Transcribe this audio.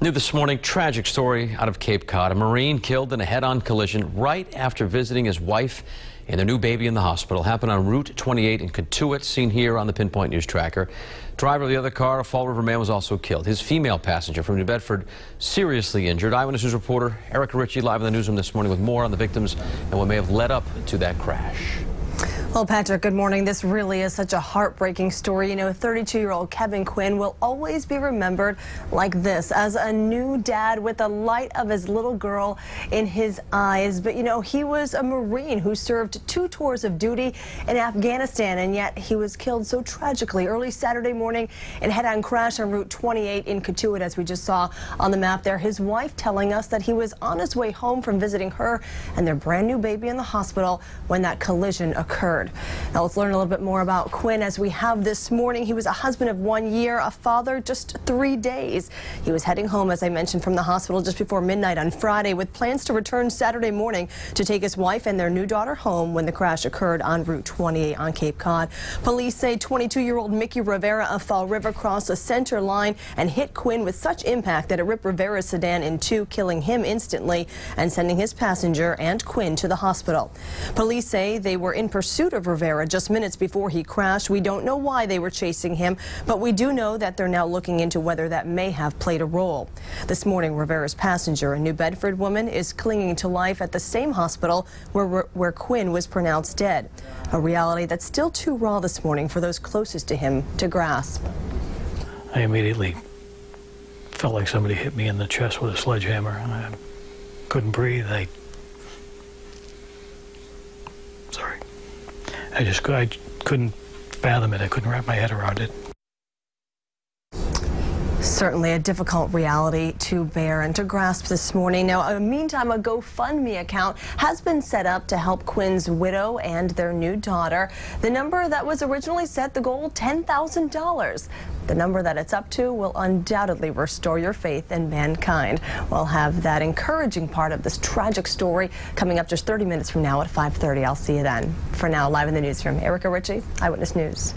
New this morning, tragic story out of Cape Cod. A Marine killed in a head-on collision right after visiting his wife and their new baby in the hospital. Happened on Route 28 in Cotuit, seen here on the Pinpoint News Tracker. Driver of the other car, a Fall River man, was also killed. His female passenger from New Bedford seriously injured. Eyewitness News reporter Erica Ritchie live in the newsroom this morning with more on the victims and what may have led up to that crash. Well, Patrick, good morning. This really is such a heartbreaking story. You know, 32-year-old Kevin Quinn will always be remembered like this, as a new dad with the light of his little girl in his eyes. But, you know, he was a Marine who served 2 tours of duty in Afghanistan, and yet he was killed so tragically early Saturday morning in a head-on crash on Route 28 in Cotuit, as we just saw on the map there. His wife telling us that he was on his way home from visiting her and their brand new baby in the hospital when that collision occurred. Now let's learn a little bit more about Quinn as we have this morning. He was a husband of 1 year, a father just 3 days. He was heading home, as I mentioned, from the hospital just before midnight on Friday with plans to return Saturday morning to take his wife and their new daughter home when the crash occurred on Route 28 on Cape Cod. Police say 22-year-old Mickey Rivera of Fall River crossed the center line and hit Quinn with such impact that it ripped Rivera's sedan in 2, killing him instantly and sending his passenger and Quinn to the hospital. Police say they were in pursuit of Rivera just minutes before he crashed. We don't know why they were chasing him, but we do know that they're now looking into whether that may have played a role. This morning, Rivera's passenger, a New Bedford woman, is clinging to life at the same hospital where Quinn was pronounced dead. A reality that's still too raw this morning for those closest to him to grasp. I immediately felt like somebody hit me in the chest with a sledgehammer, and I couldn't breathe. I couldn't fathom it. I couldn't wrap my head around it. Certainly a difficult reality to bear and to grasp this morning. Now, in the meantime, a GoFundMe account has been set up to help Quinn's widow and their new daughter. The number that was originally set, the goal, $10,000. The number that it's up to will undoubtedly restore your faith in mankind. We'll have that encouraging part of this tragic story coming up just 30 minutes from now at 5:30. I'll see you then. For now, live in the newsroom, Erica Ritchie, Eyewitness News.